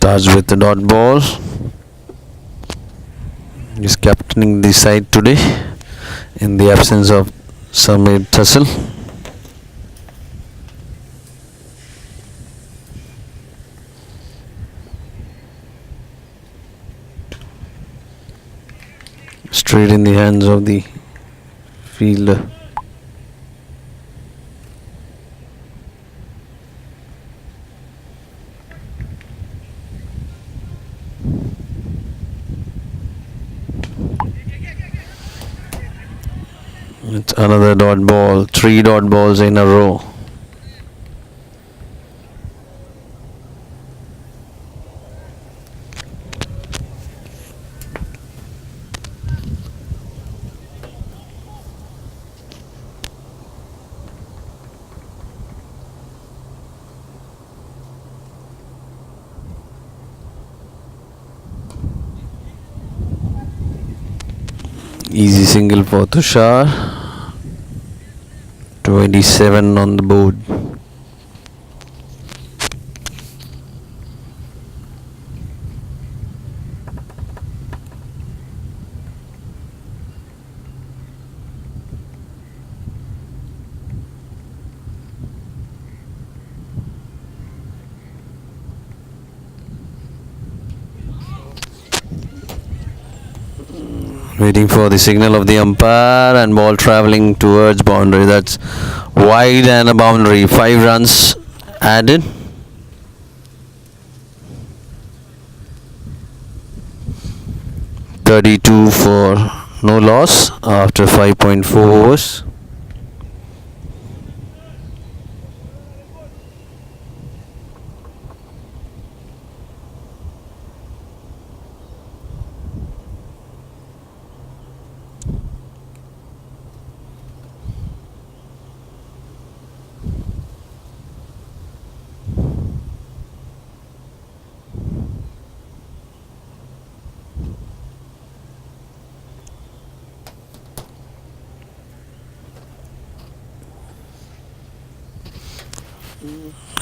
Starts with the dot ball. He's captaining the side today in the absence of Samir Tussle. Straight in the hands of the fielder. It's another dot ball, 3 dot balls in a row. Easy single for Tushar. 27 on the board. Waiting for the signal of the umpire, and ball travelling towards boundary. That's wide and a boundary. 5 runs added. (32 for no loss after 5.4 overs.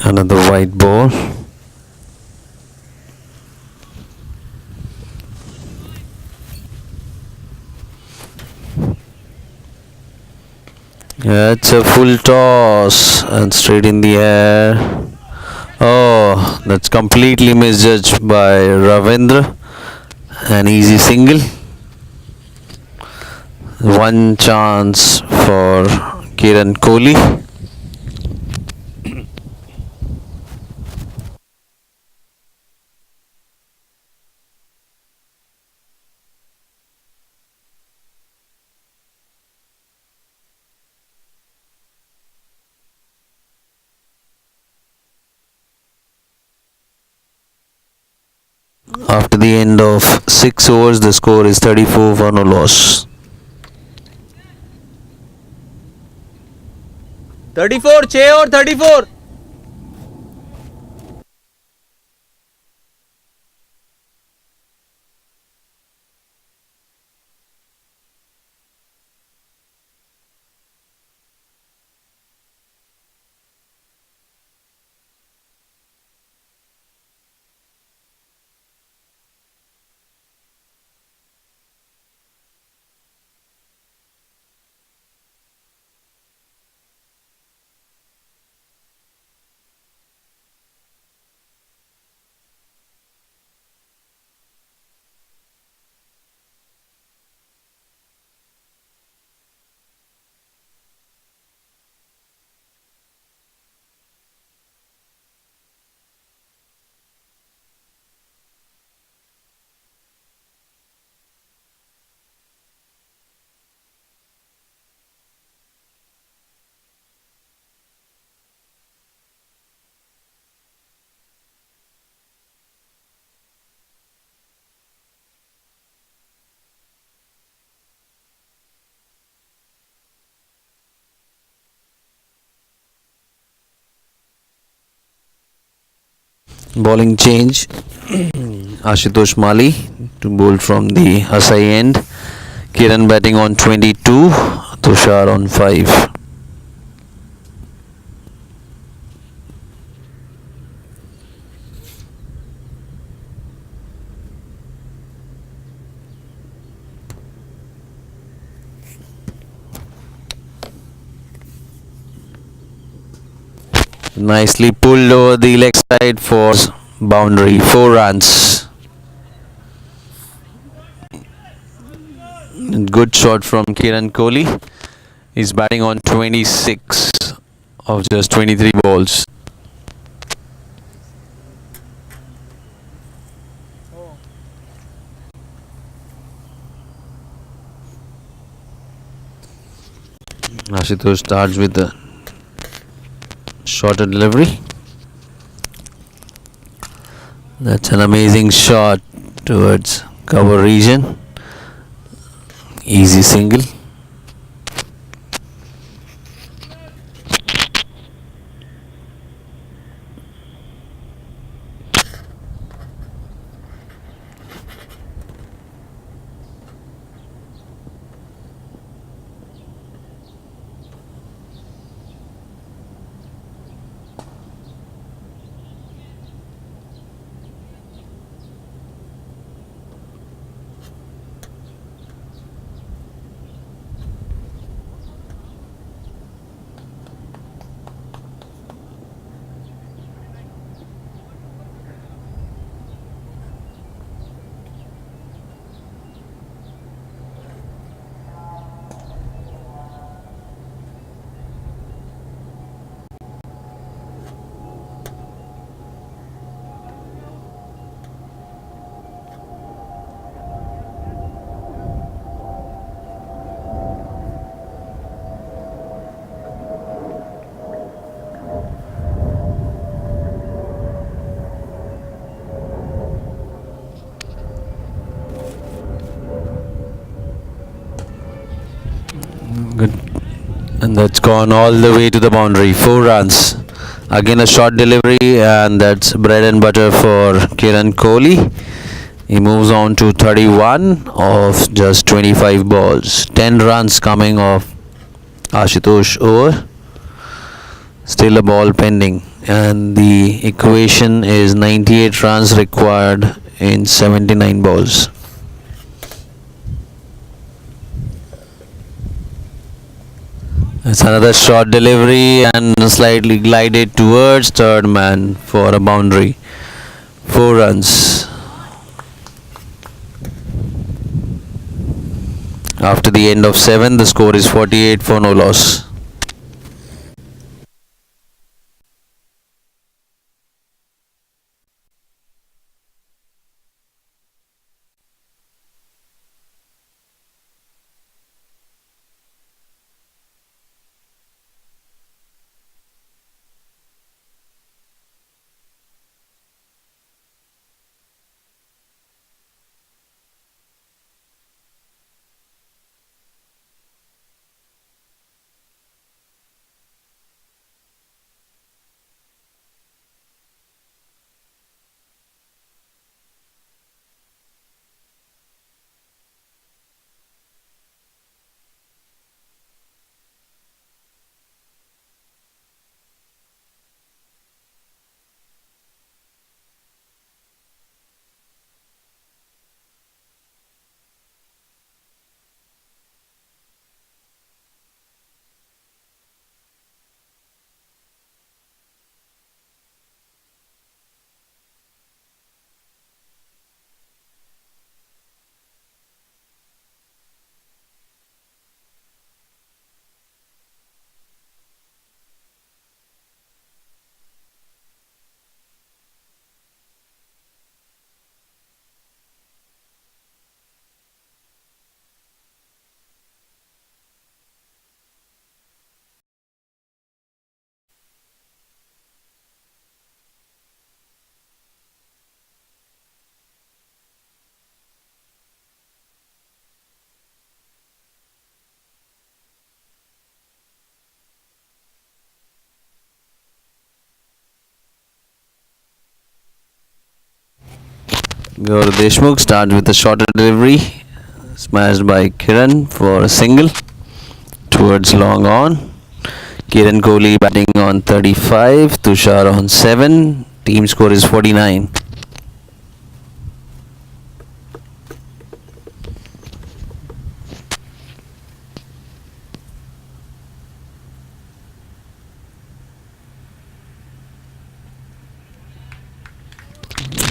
Another white ball. Yeah, it's a full toss and straight in the air. Oh, that's completely misjudged by Ravindra. An easy single. One chance for Kiran Kohli. After the end of 6 overs, the score is 34 for no loss. 34 6 और 34. Bowling change. Ashutosh Mali to bowl from the Asai end. Kiran batting on 22. Tushar on 5. Nicely pulled over the leg side for boundary. 4 runs. Good shot from Kiran Kohli. He's batting on 26 of just 23 balls. Ashutosh starts with a shorter delivery. That's an amazing shot towards cover region. Easy single. Good. And that's gone all the way to the boundary. 4 runs. Again a short delivery, and that's bread and butter for Kiran Kohli. He moves on to 31 of just 25 balls. 10 runs coming off Ashutosh over. Still a ball pending, and the equation is 98 runs required in 79 balls. It's another short delivery and slightly glided towards third man for a boundary. 4 runs. After the end of 7, the score is 48 for no loss. Gaurav Deshmukh starts with a shorter delivery, smashed by Kiran for a single towards long on. Kiran Kohli batting on 35, Tushar on 7. Team score is 49.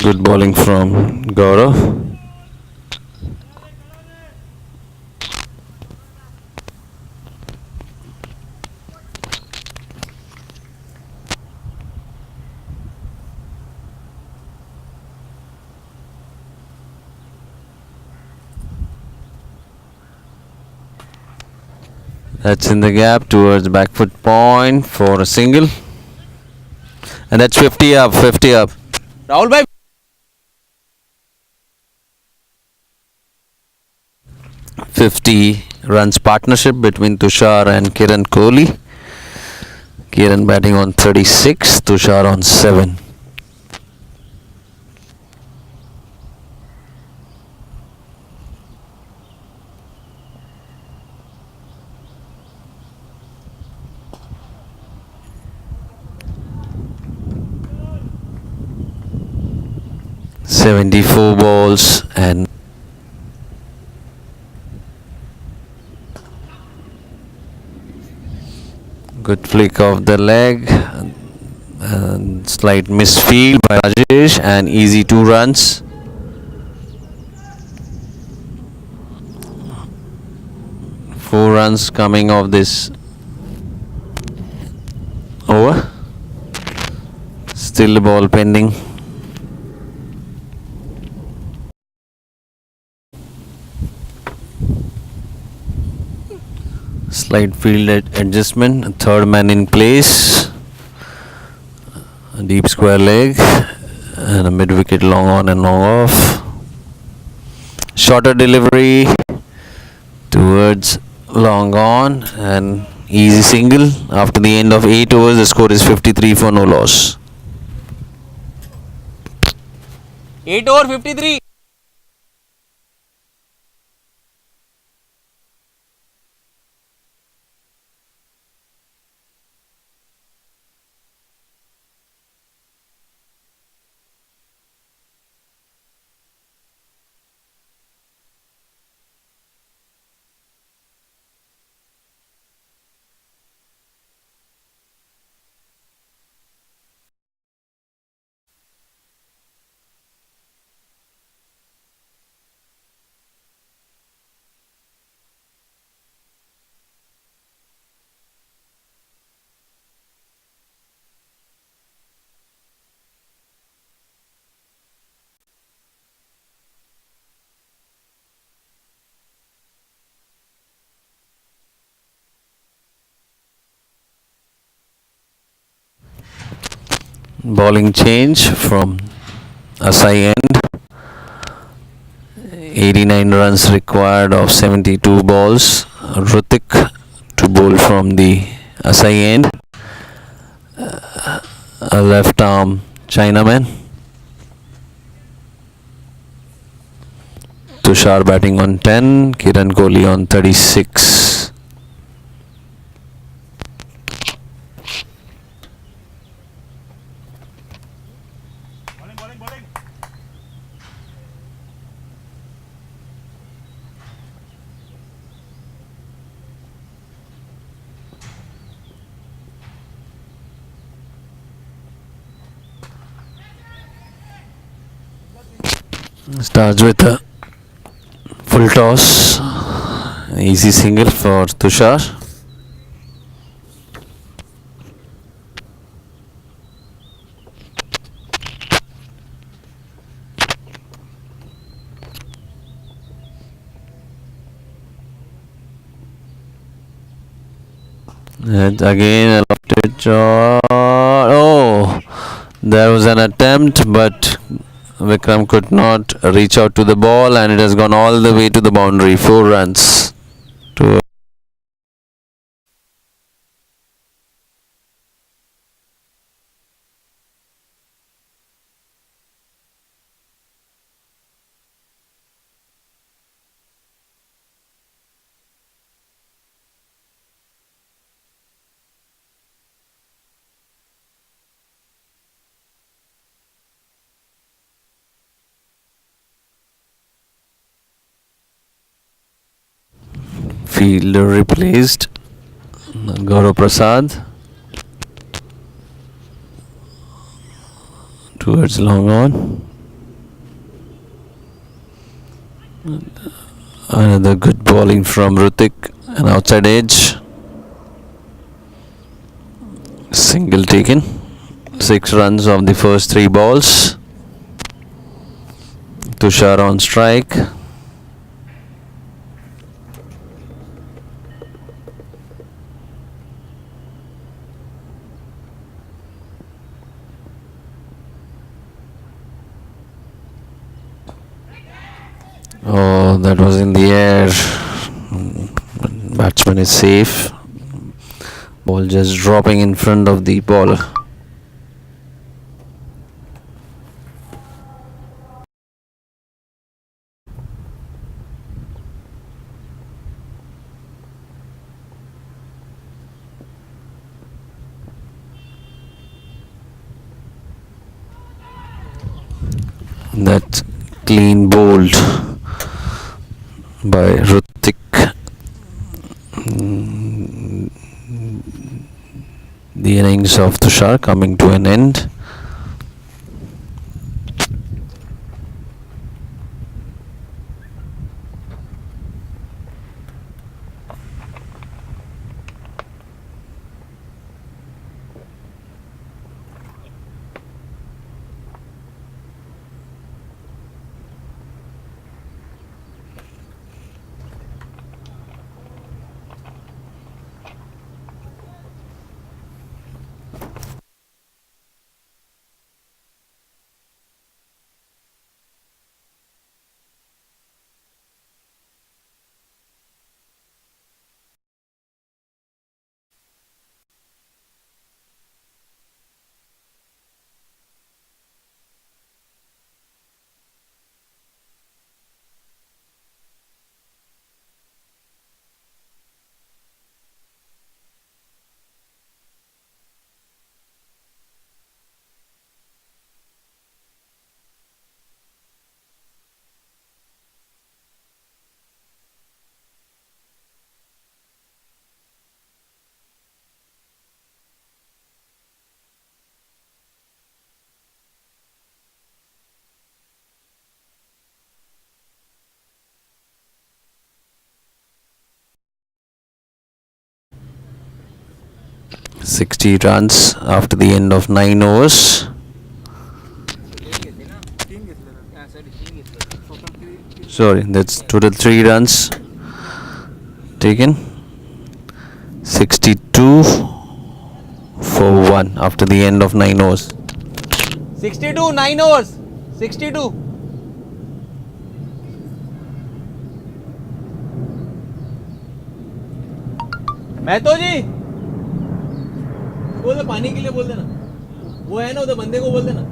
Good bowling from Gaurav. That's in the gap towards back foot point for a single. And that's 50 up, 50 up. Rahul bhai. 50 runs partnership between Tushar and Kiran Kohli. Kiran batting on 36, Tushar on 7. "74 balls and good flick of the leg and slight misfield by Rajesh and easy 2 runs. Four runs coming off this over. Still the ball pending. Slight field adjustment. Third man in place. A deep square leg and a mid wicket long on and long off. Shorter delivery towards long on and easy single. After the end of 8 overs, the score is 53 for no loss. 8 over 53. Bowling change from Asai end. 89 runs required of 72 balls. Rutik to bowl from the Asai end. A left arm Chinaman. Tushar batting on 10, Kiran Kohli on 36. Starts with a full toss, easy single for Tushar. And again a lofted shot. Oh, there was an attempt, but Vikram could not reach out to the ball, and it has gone all the way to the boundary. 4 runs to fielder replaced. Gaurav Prasad towards long on. Another good bowling from Rutik. An outside edge. Single taken. 6 runs of the first 3 balls. Tushar on strike. Oh, that was in the air. Batsman is safe. Ball just dropping in front of the bowler. That clean bowled by Rutik. The innings of Tushar coming to an end. Sixty runs after the end of 9 overs. Sorry, that's total 3 runs taken. 62 for 1 after the end of 9 overs. 62, 9 overs. 62. Mahato जी बोल दे, पानी के लिए बोल देना. वो है ना उधर, बंदे को बोल देना.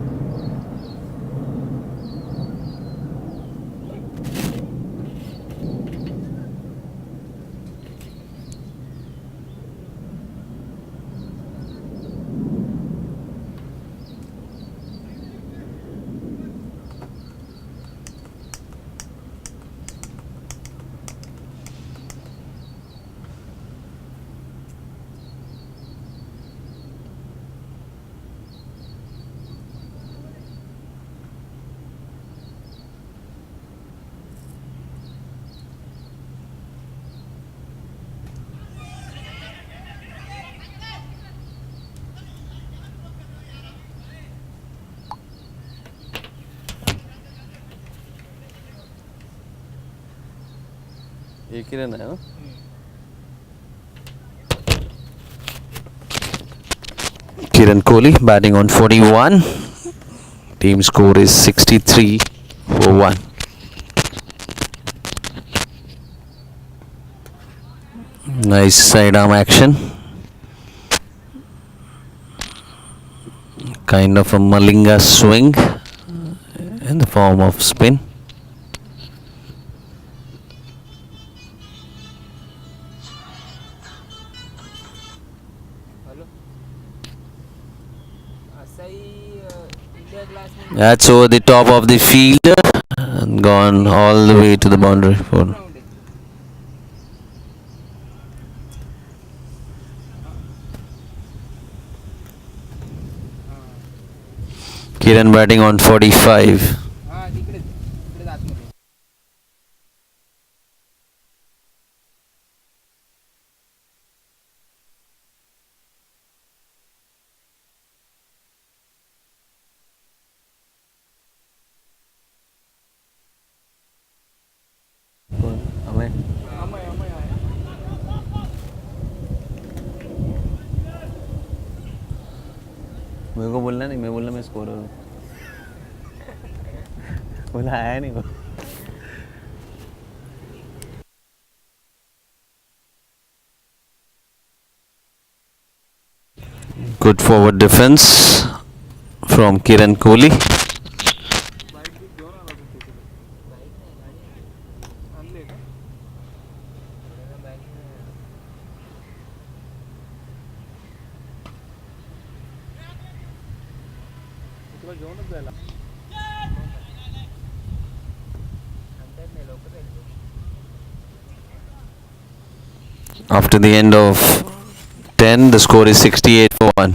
एक ही रन है ना. Kiran Kohli batting on 41. Team score is 63 for 1. Nice sidearm action. Kind of a Malinga swing in the form of spin. That's over the top of the fielder and gone all the way to the boundary for Kiran batting on 45. मेरे को बोलना नहीं, मैं बोलना मैं scorer हूँ। बोला आया नहीं वो। Good forward defense from Kiran Kohli. After the end of 10, the score is 68 for 1.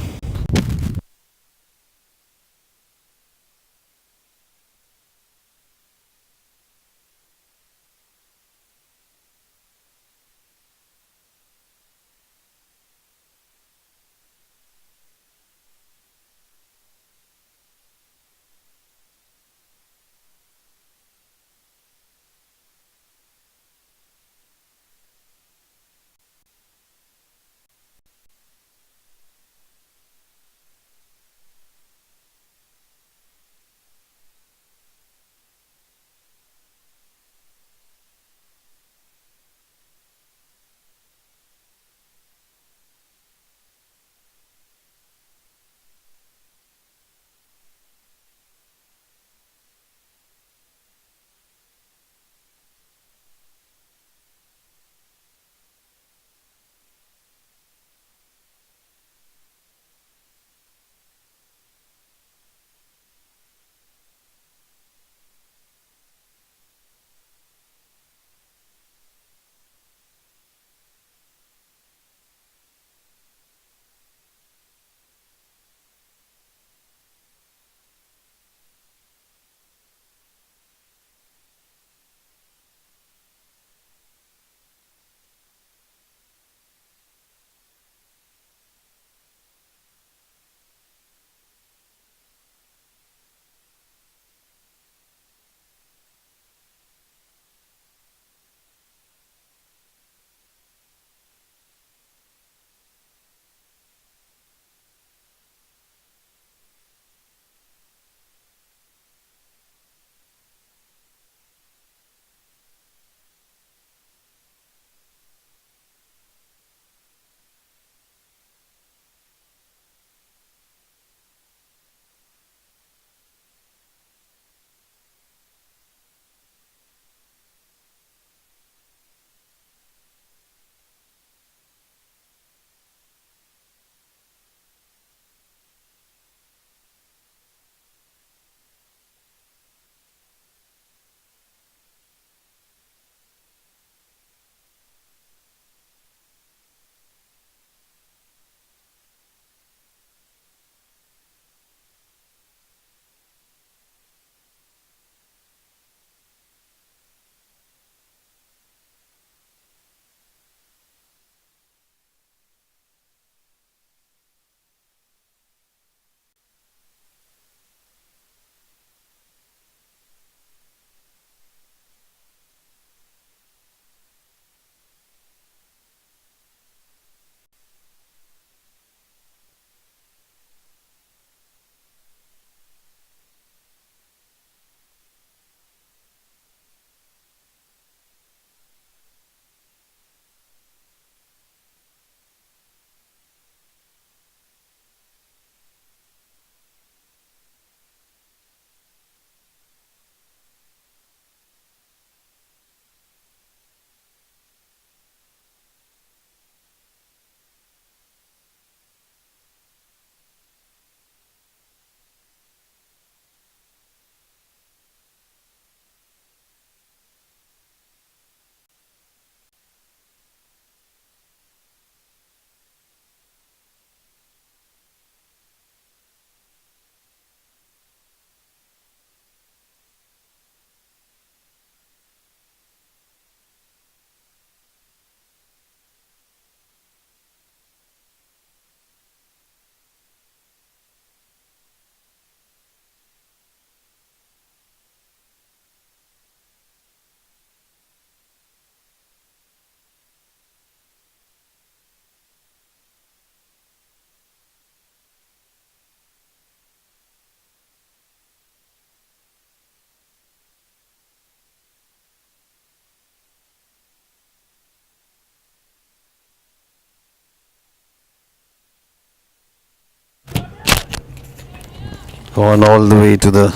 Gone all the way to the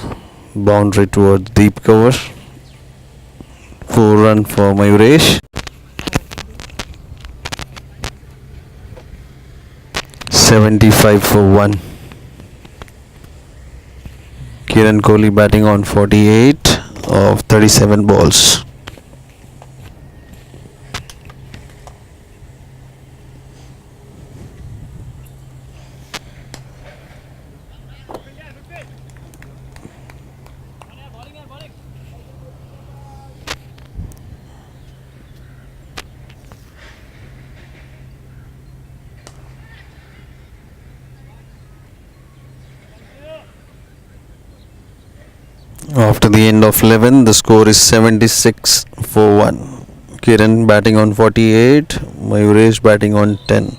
boundary towards deep cover. 4 run for Mayuresh. 75 for 1. Kiran Kohli batting on 48 of 37 balls. After the end of 11, the score is 76 for 1. Kiran batting on 48, Mayuresh batting on 10.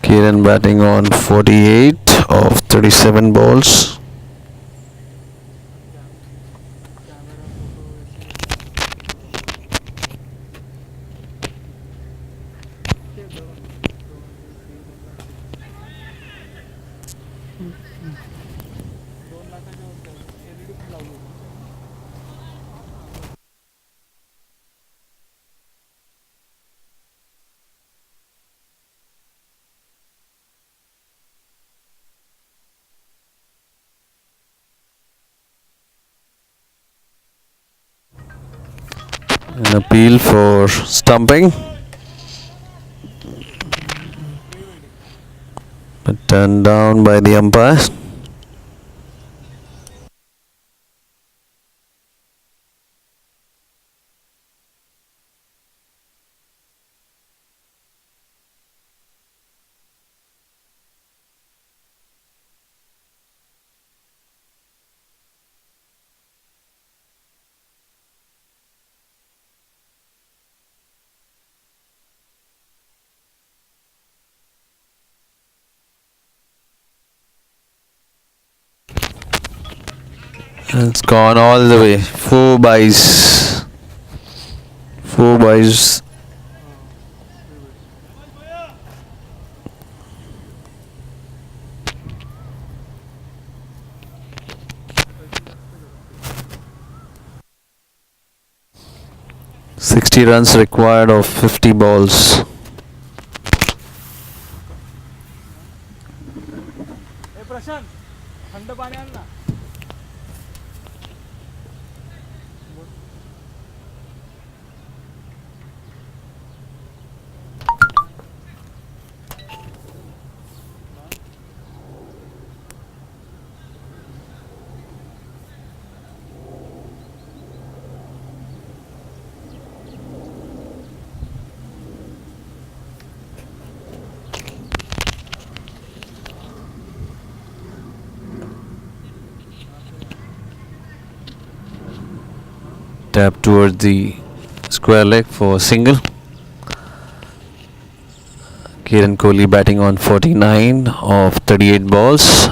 Kiran batting on 48 of 37 balls. An appeal for stumping, but turned down by the umpire. It's gone all the way. 4 byes. 4 byes. ₹60 required of 50 balls. प्रशांत थंड पाणी आण ना. Tap towards the square leg for single. Kiran Kohli batting on 49 of 38 balls.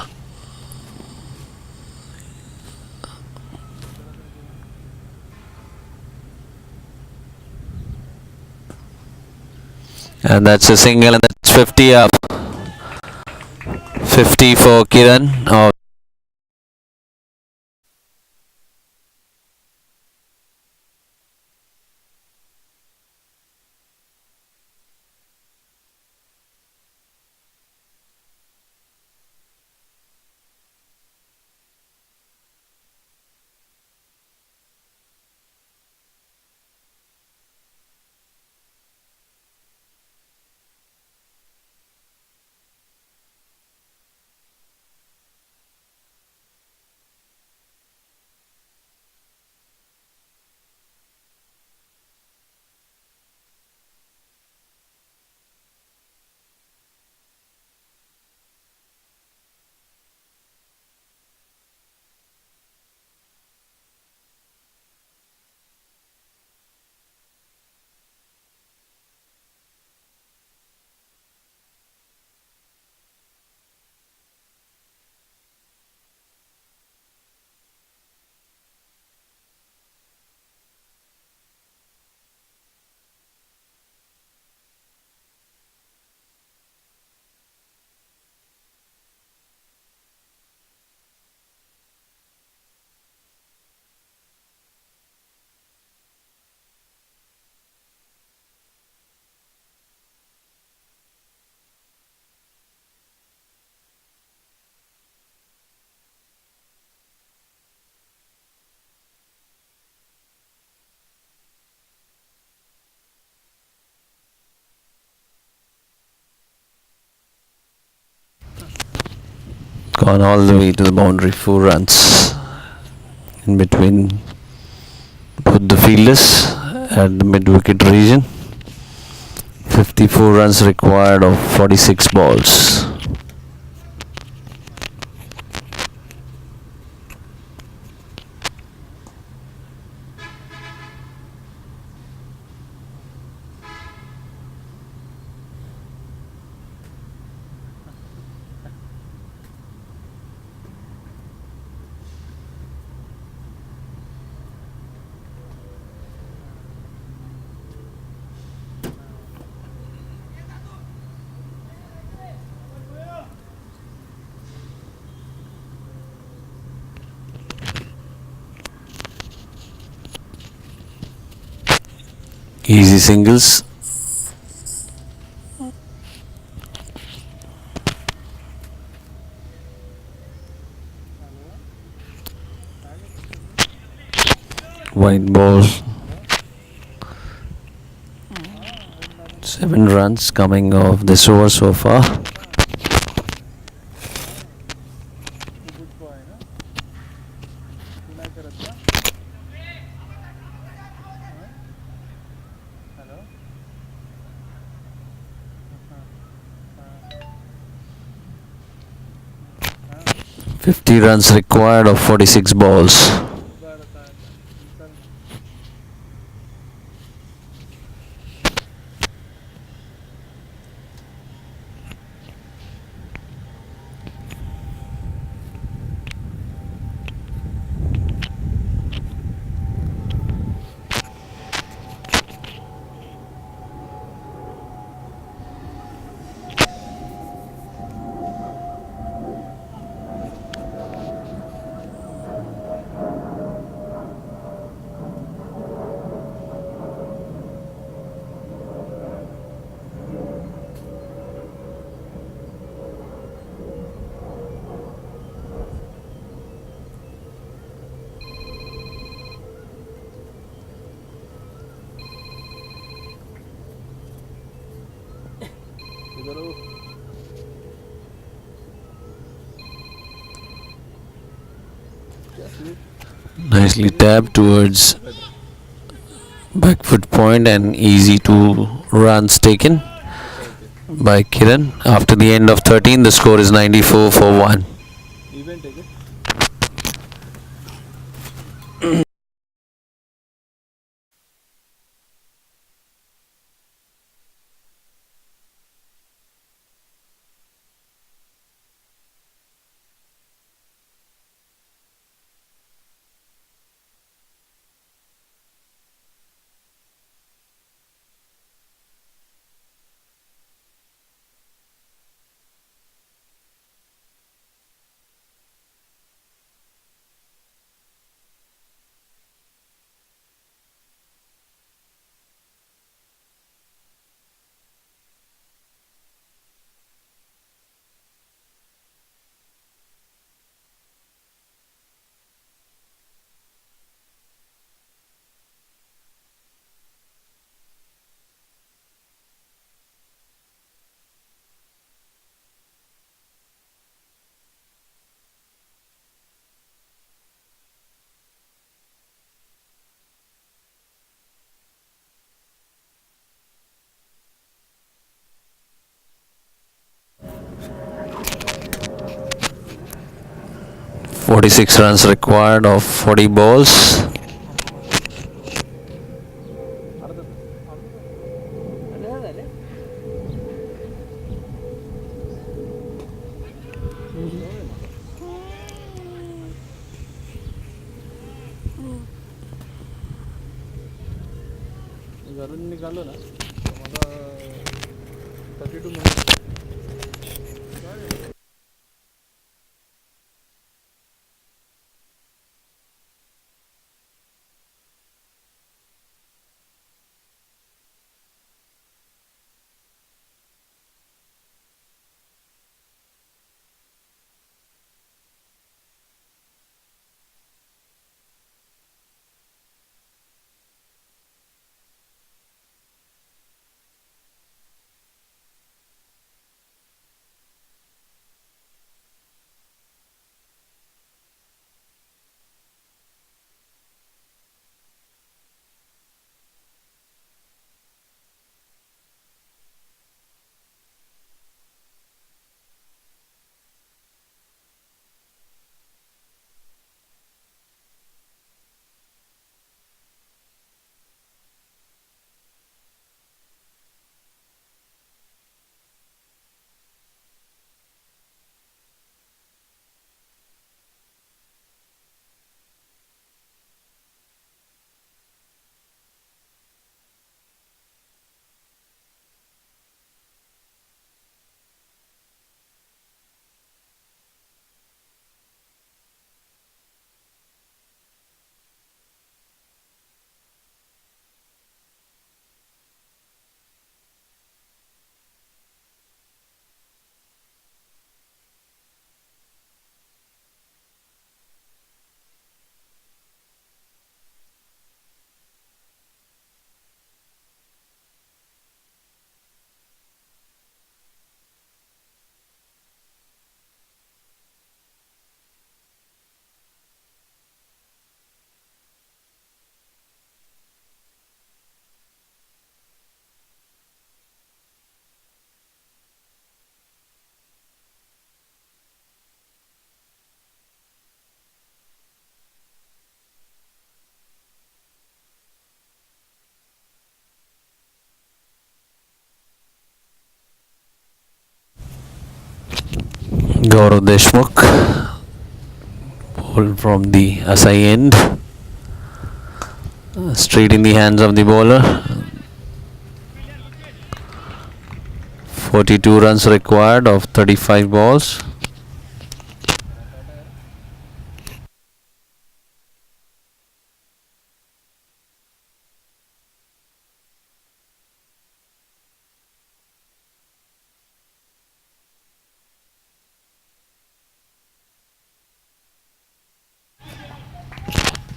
And that's a single, and that's 50 up. 50 for Kiran. Gone all the way to the boundary. 4 runs in between both the fielders at the mid wicket region. 54 runs required of 46 balls. Easy singles. White ball. 7 runs coming off this over so far. Hello? 50 runs required of 46 balls. Nicely tapped towards back foot point and easy 2 runs taken by Kiran. After the end of 13, the score is 94 for 1. Event take it. Forty-six runs required of 40 balls. घरून निघालो ना मला 32 minute Gaurav Deshmukh, ball from the Asai end, straight in the hands of the bowler. 42 runs required of 35 balls.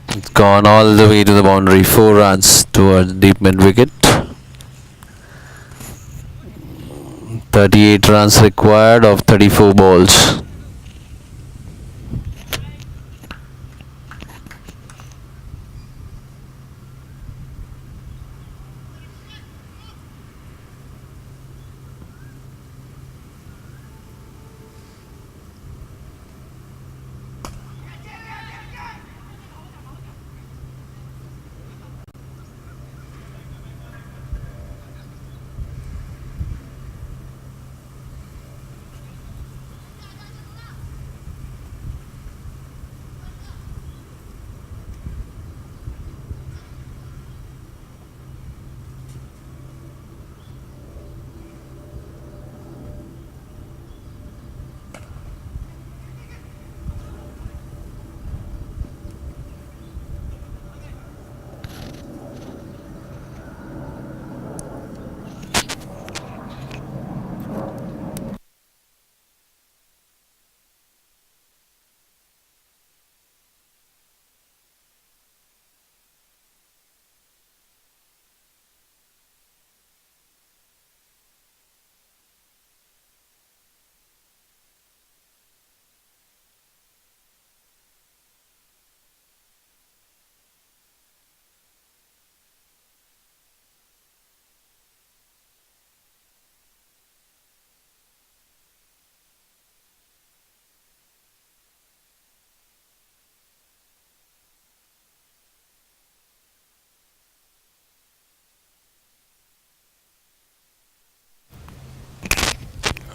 It's gone all the way to the boundary. 4 runs towards deep mid wicket. 38 runs required of 34 balls.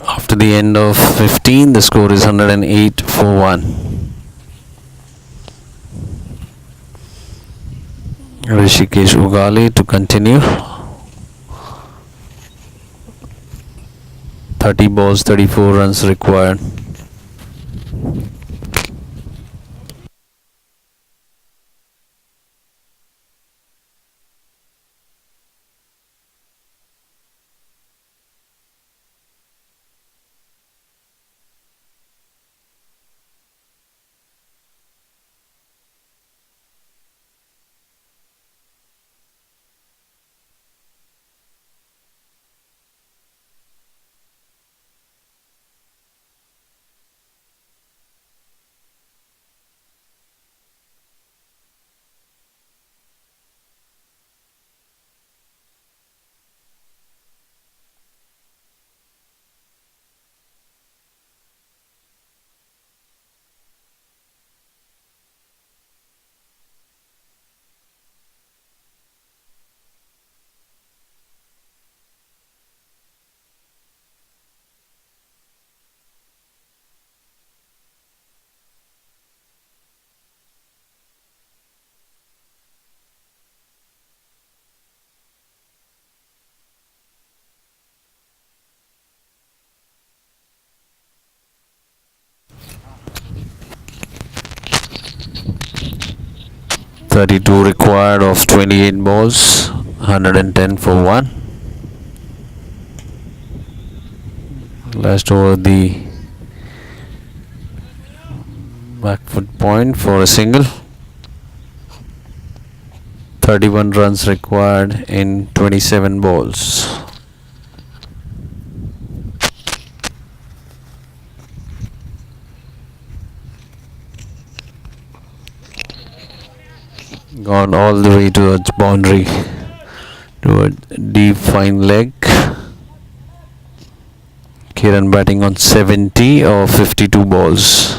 After the end of 15, the score is 108 for 1. Rishikesh Ugale to continue. 30 balls, 34 runs required. Thirty-two required of 28 balls, 110 for 1. Last over the back foot point for a single. 31 runs required in 27 balls. Gone all the way towards boundary, toward deep fine leg. Kiran batting on 70 or 52 balls.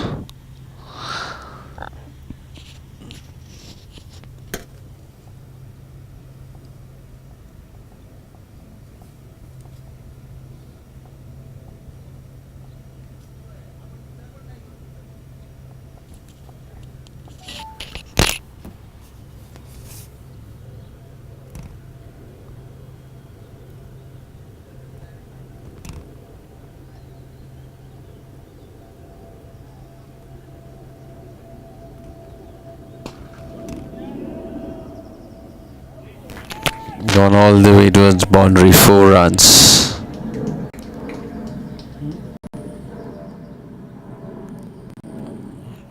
Gone all the way towards boundary. 4 runs.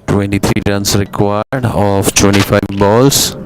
23 runs required of 25 balls.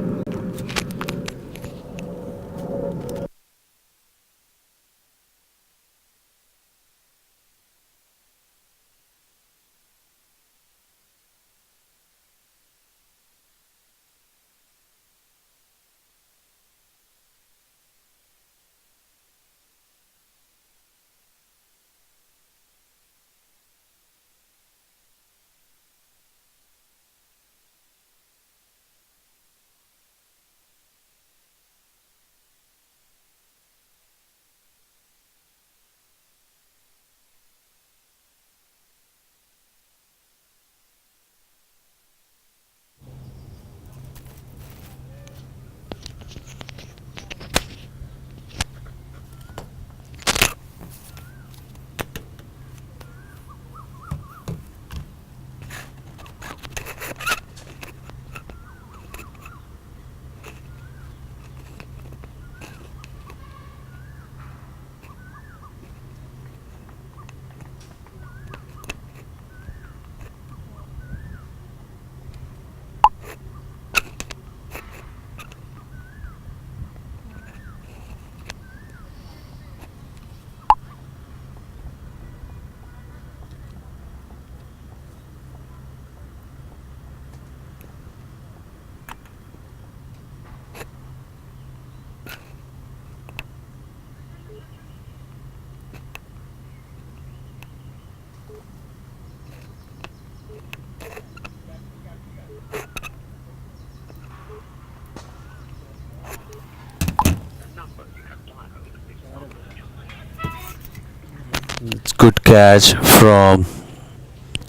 It's good catch from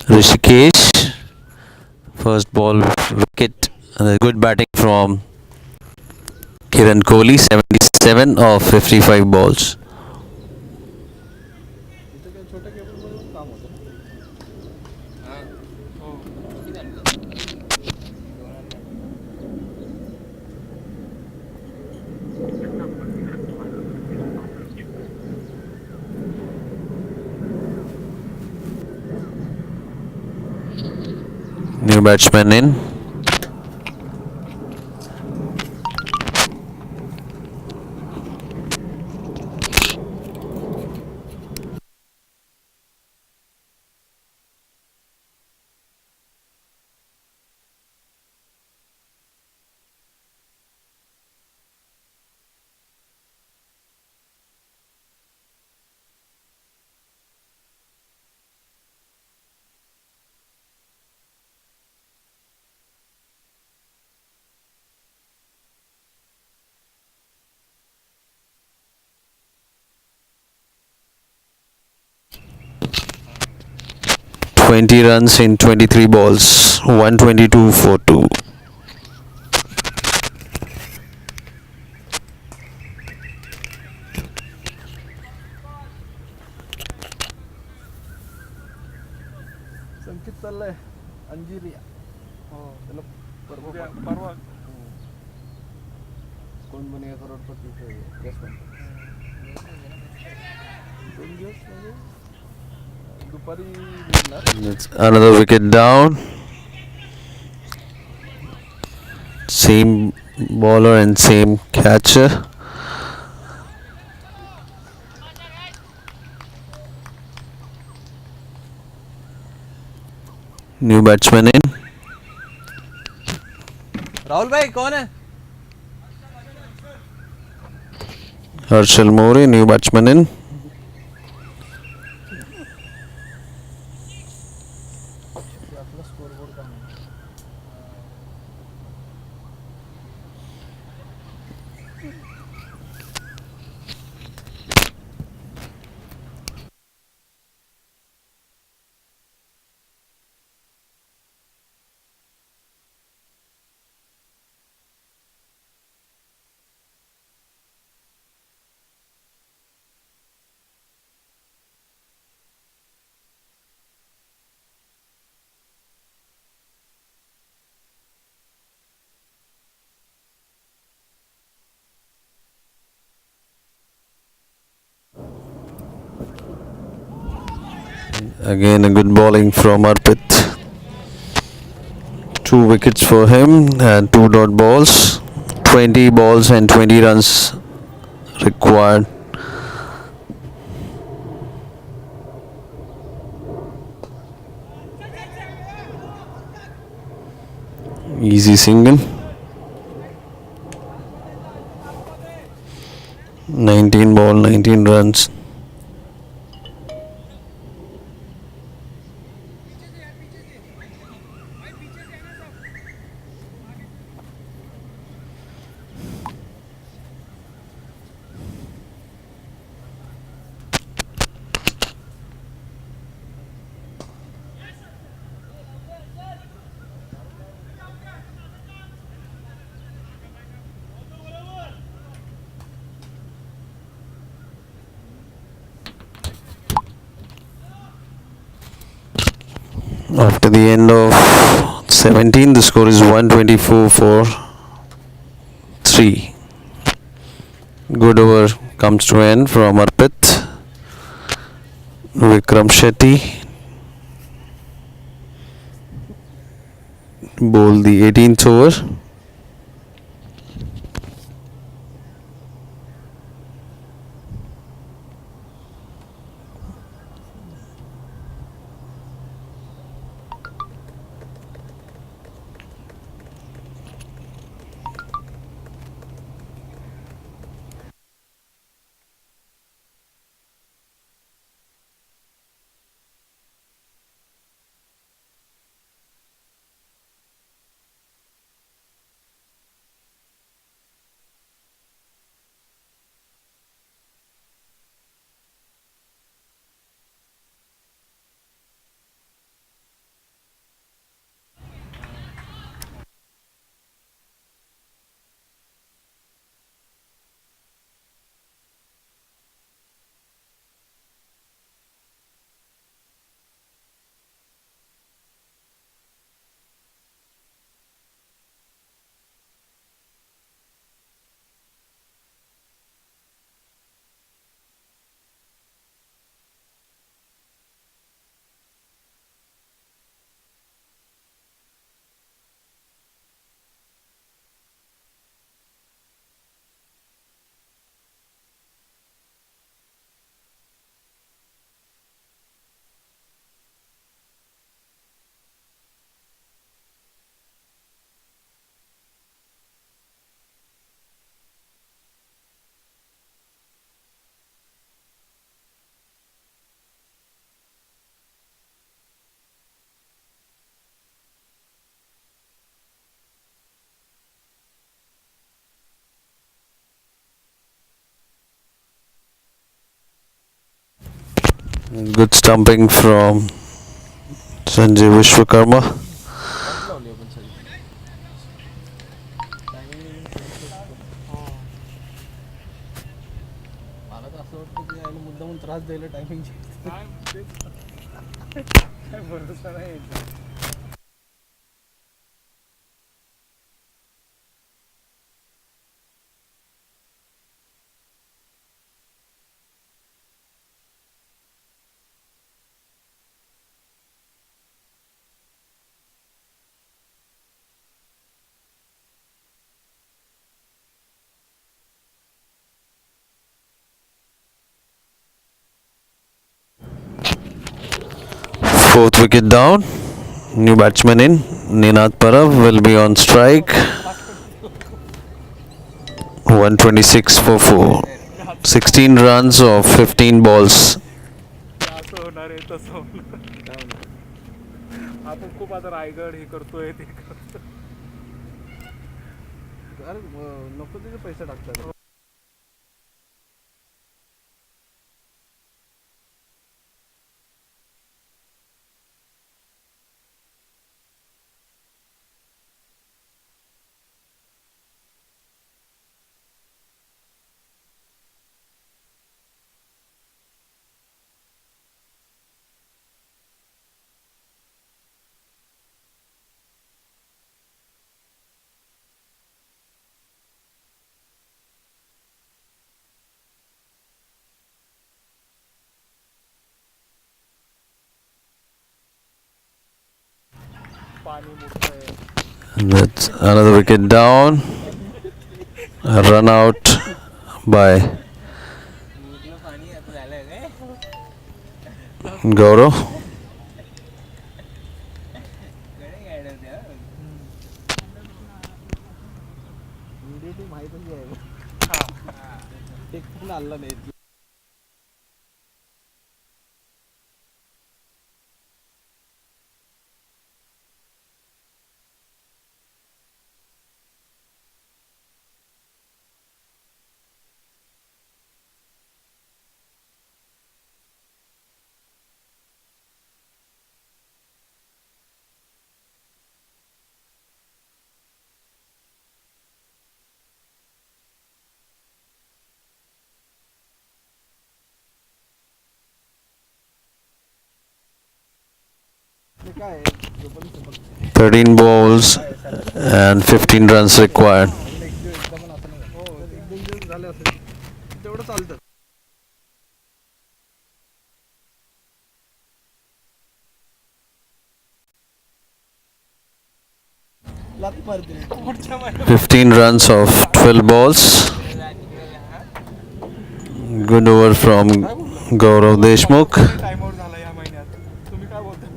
Rishikesh. First ball wicket. And a good batting from Kiran Kohli. 77 of 55 balls. इथं काही छोट्या केबलमध्ये पण काम होतं ना. हो किती झालं 2 New batsman in. Twenty runs in 23 balls. 122 for 2. संकेत चाललाय अंजिरिया. हो त्याला परवा कोण बनेगा करोडपती प्रेस कॉन्फरन्स 2 दिवस म्हणजे दुपारी निघणार. It's another wicket down. Same bowler and same catcher. New batsman in. Rahul भाई कौन है? Harshal More, new batsman in. आपला स्कोरबोर्ड काम आहे. Again, a good bowling from Arpit. 2 wickets for him and 2 dot balls. 20 balls and 20 runs required. Easy single. 19 ball, 19 runs. After the end of 17, the score is 124 for 3. Good over comes to end from Arpit. Vikram Shetty bowled the 18th over. Good stumping from Sanjay Vishwakarma. वाट लावली आपण सगळी timing मला तर असं वाटतं की यायला मुद्दामून त्रास द्यायला टायमिंगची काय भरोसा नाही याचा. Fourth wicket down. New batsman in. Ninad Parav will be on strike. 126 for 4. 16 runs of 15 balls. असं होणार आहे तसं होणार. आपण खूप आता रायगड हे करतोय ते करतोय. अरे नको तिथे पैसे टाकतात. पाणी मोठं आहे. And that's another wicket down. A run out by मुरलं पाणी आता झालं काय Gaurav. कडे गायड होते माहितच आहे एक पण आलं नाही काय 13 balls and 15 runs required. एकदम दिवस झाले असेल तेवढं चालतं लात मारते 15 runs of 12 balls. Good over from Gaurav Deshmukh. Time out झाला या महिन्यात. तुम्ही काय बोलताय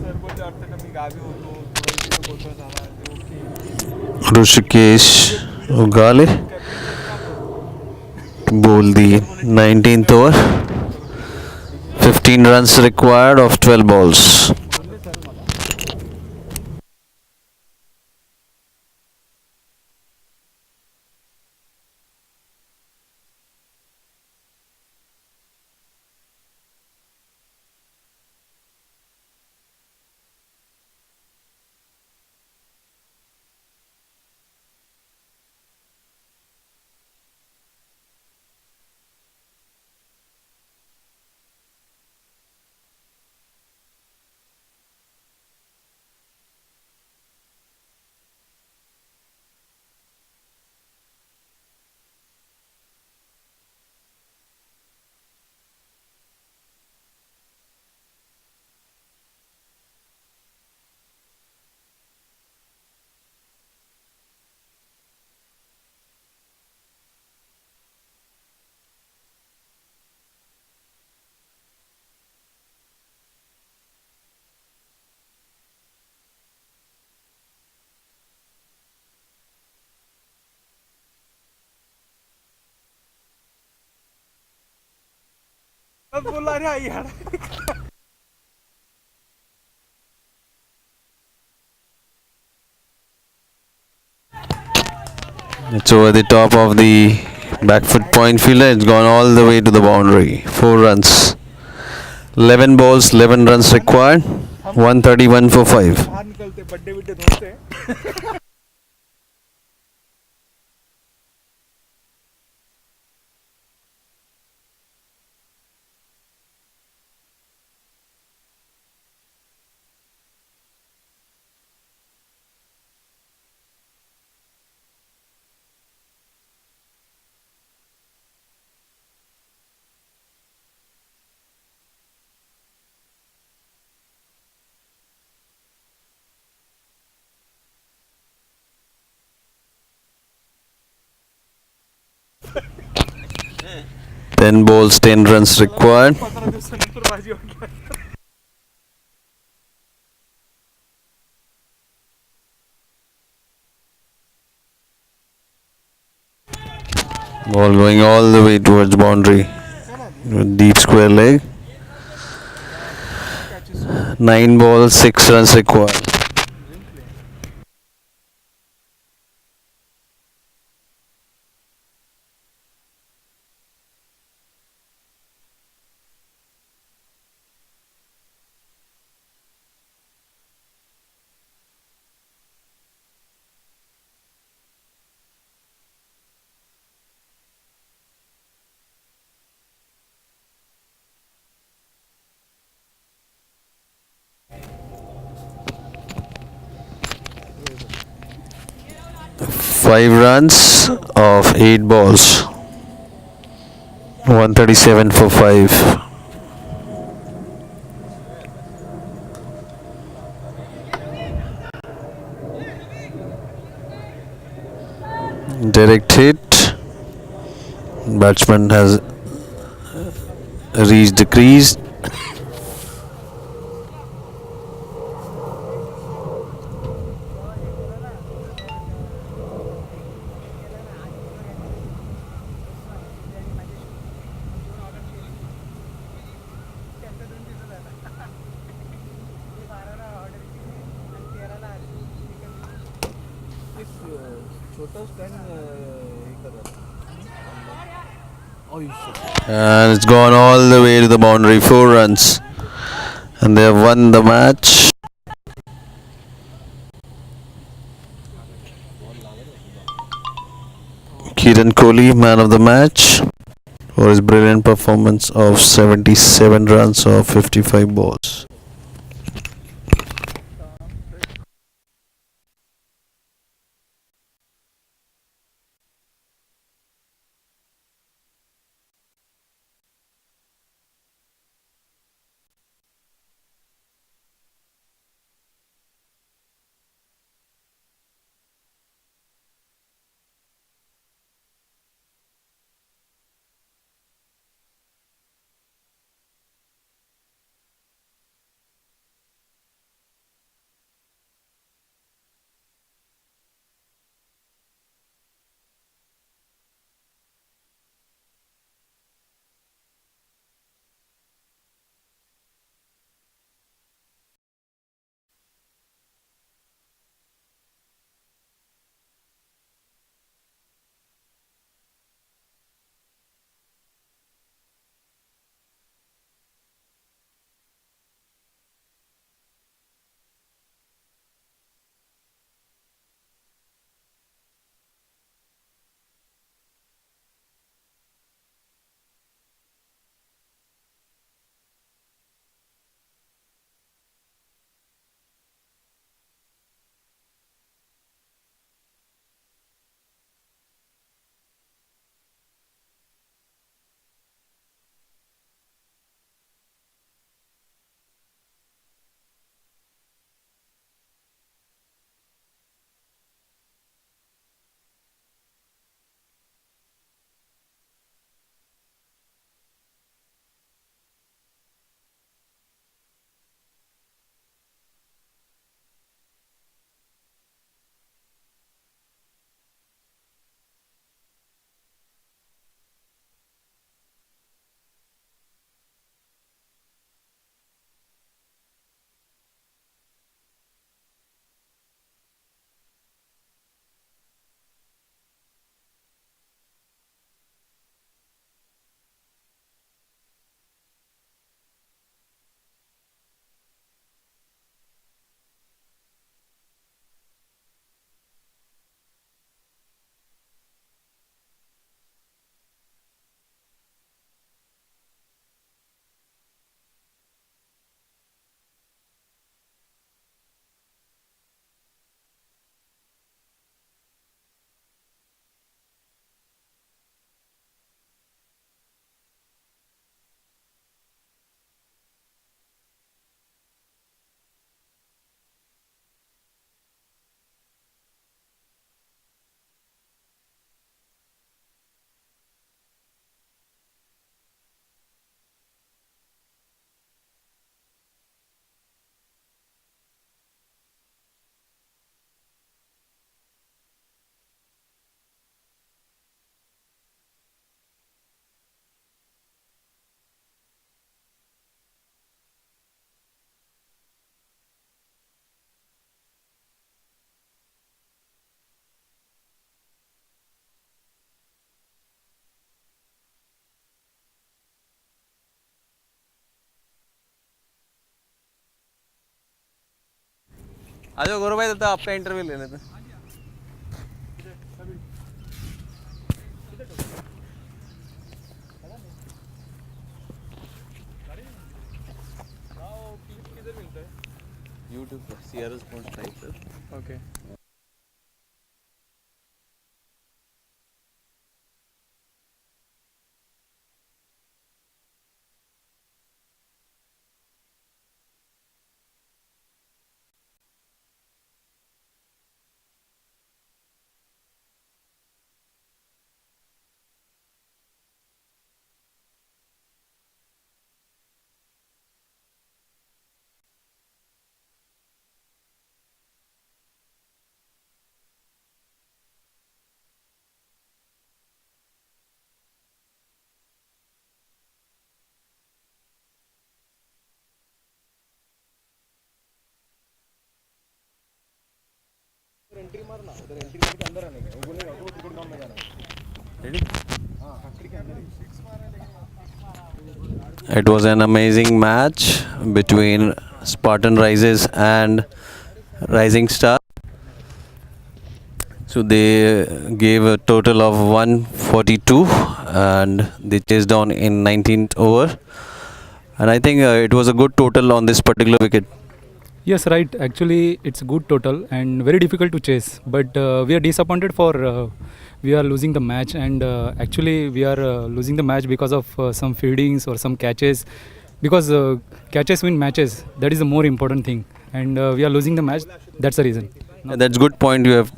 सर बोलले वाटतं का मी गावी होतो थोडं गोंधळ झाला ते okay Rushikesh Ugale bowled the 19th over. 15 runs required of 12 balls. बोलला रे आई यार It's over the top of the back foot point fielder. It's gone all the way to the boundary. 4 runs. 11 balls, 11 runs required. 131 for 5. बाहर निकलते बड्डे बिड्डे धोते Ten balls, 10 runs required. 15 दिवसानंतर भाजी वाटली Ball going all the way towards boundary. With deep square leg. 9 balls, 6 runs required. Five runs of 8 balls. 137 for 5. Direct hit. Batsman has reached the crease. छोटा stand हे करत And it's gone all the way to the boundary. 4 runs. And they have won the match. Kiran Kohli, man of the match, for his brilliant performance of 77 runs of 55 balls. आ जाओ गौरव भाई, तब तक आपका interview ले लेते हैं। YouTube पर CR sports type पर। ओके। एंट्री मारना उधर एंट्री करके अंदर आने का वो बोलेगा वो टिकट काम में जाना रेडी हां फैक्ट्री के अंदर It was an amazing match between Spartan Rises and Rising Star. So they gave a total of 142 and they chased down in 19th over. And I think it was a good total on this particular wicket. Yes, right. Actually, it's a good total and very difficult to chase. But we are disappointed for we are losing the match, and actually we are losing the match because of some fieldings or some catches. Because catches win matches. That is the more important thing. And we are losing the match. That's the reason. Yeah, that's good point you have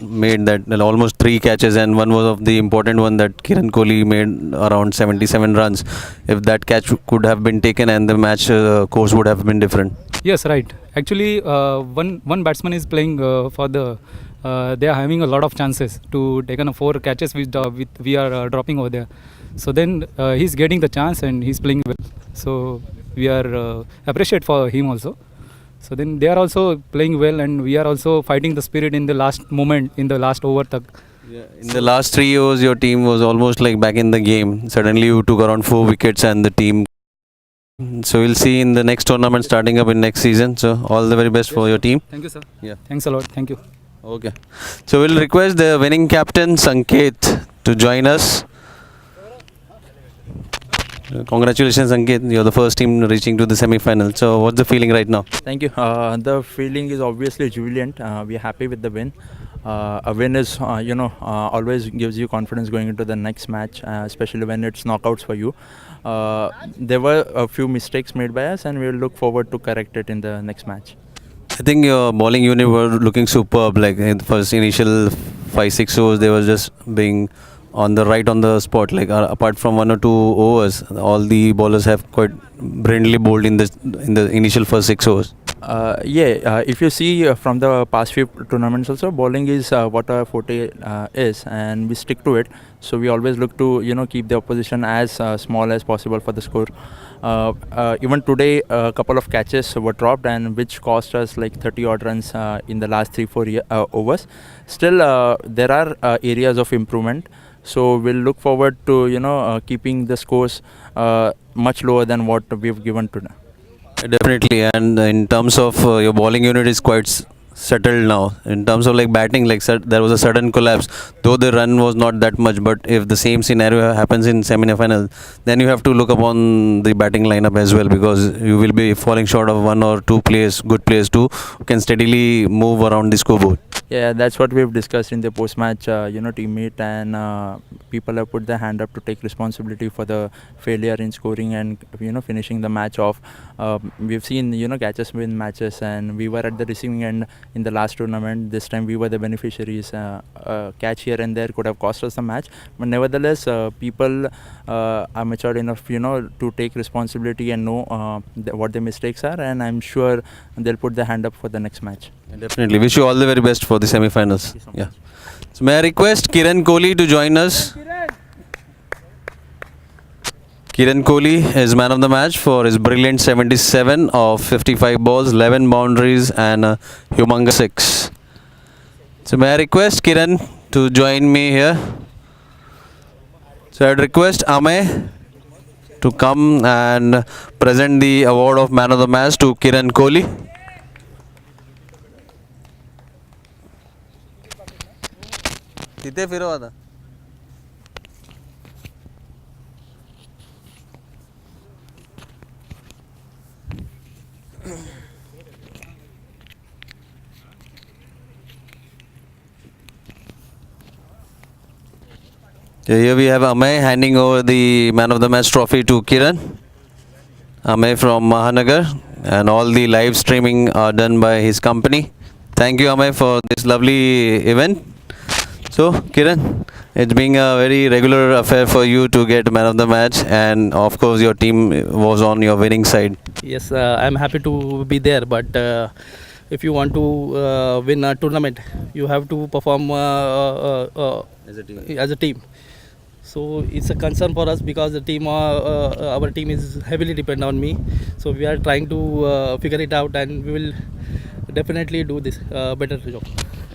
made, that almost 3 catches and one was of the important one that Kiran Kohli made around 77 runs. If that catch could have been taken and the match course would have been different. Yes, right. Actually, one batsman is playing for the. They are having a lot of chances to take on 4 catches with we are dropping over there. So then he's getting the chance and he's playing well. So we are appreciate for him also. So then they are also playing well and we are also fighting the spirit in the last moment, in the last over. Yeah, in the last 3 overs your team was almost like back in the game. Suddenly you took around 4 wickets and the team. So we'll see in the next tournament starting up in next season. So all the very best for your team. Thank you, sir. Yeah. Thanks a lot. Thank you. Okay. So we'll request the winning captain Sanket to join us. Congratulations, Sanket. You're the first team reaching to the semi-final. So what's the feeling right now? Thank you. The feeling is obviously jubilant. We are happy with the win. A win is, always gives you confidence going into the next match, especially when it's knockouts for you. There were a few mistakes made by us and we will look forward to correct it in the next match. I think your bowling unit were looking superb. Like in the first initial 5-6 overs, they were just being on the spot. Like apart from 1 or 2 overs, all the bowlers have quite brilliantly bowled in the initial first 6 overs. If you see from the past few tournaments also, bowling is what our forte is, and we stick to it. So we always look to keep the opposition as small as possible for the score. Even today, a couple of catches were dropped, and which cost us like 30 odd runs in the last 3-4 overs. Still, there are areas of improvement. So we'll look forward to keeping the scores much lower than what we've given today. Definitely, and in terms of your bowling unit is quite settled now. In terms of like batting, like there was a sudden collapse, though the run was not that much. But if the same scenario happens in semi-final, then you have to look upon the batting lineup as well, because you will be falling short of 1 or 2 players, good players too, who can steadily move around the scoreboard. Yeah, that's what we've discussed in the post-match, team meet, and people have put their hand up to take responsibility for the failure in scoring and finishing the match off. We've seen catches win matches, and we were at the receiving end in the last tournament. This time we were the beneficiaries. Catch here and there could have cost us the match, but nevertheless, people are matured enough, to take responsibility and know what their mistakes are, and I'm sure they'll put their hand up for the next match. Definitely. Wish you all the very best for the semi-finals. Yeah. So may I request Kiran Kohli to join us? Kiran Kohli is man of the match for his brilliant 77 of 55 balls, 11 boundaries and a humongous 6. So may I request Kiran to join me here? So I'd request Amey to come and present the award of man of the match to Kiran Kohli. तिथे फिरव आता. So here we have Amey handing over the man of the match trophy to Kiran. Amey from Mahanagar, and all the live streaming are done by his company. Thank you, Amey, for this lovely event. So, Kiran, it's been a very regular affair for you to get man of the match, and of course your team was on your winning side. Yes, I'm happy to be there, but if you want to win a tournament, you have to perform as a team. So it's a concern for us because the team, our team is heavily dependent on me. So we are trying to figure it out, and we will definitely do this better job.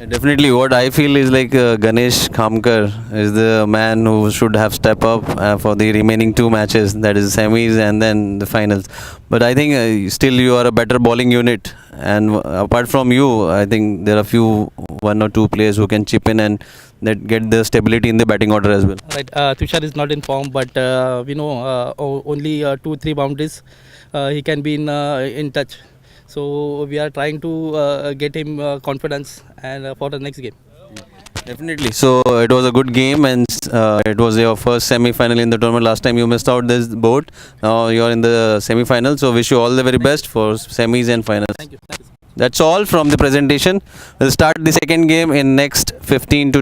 Definitely, what I feel is like Ganesh Khamkar is the man who should have step up for the remaining two matches, that is semis and then the finals. But I think still you are a better bowling unit, and apart from you, I think there are few one or two players who can chip in and that get the stability in the batting order as well. Right, Tushar is not in form, but we know only 2-3 boundaries he can be in touch. So we are trying to get him confidence and for the next game. Definitely. So it was a good game, and it was your first semi-final in the tournament. Last time you missed out this boat. Now you are in the semi-final. So wish you all the very best for semis and finals. Thank you. Thank you. That's all from the presentation. We'll start the second game in next 15 to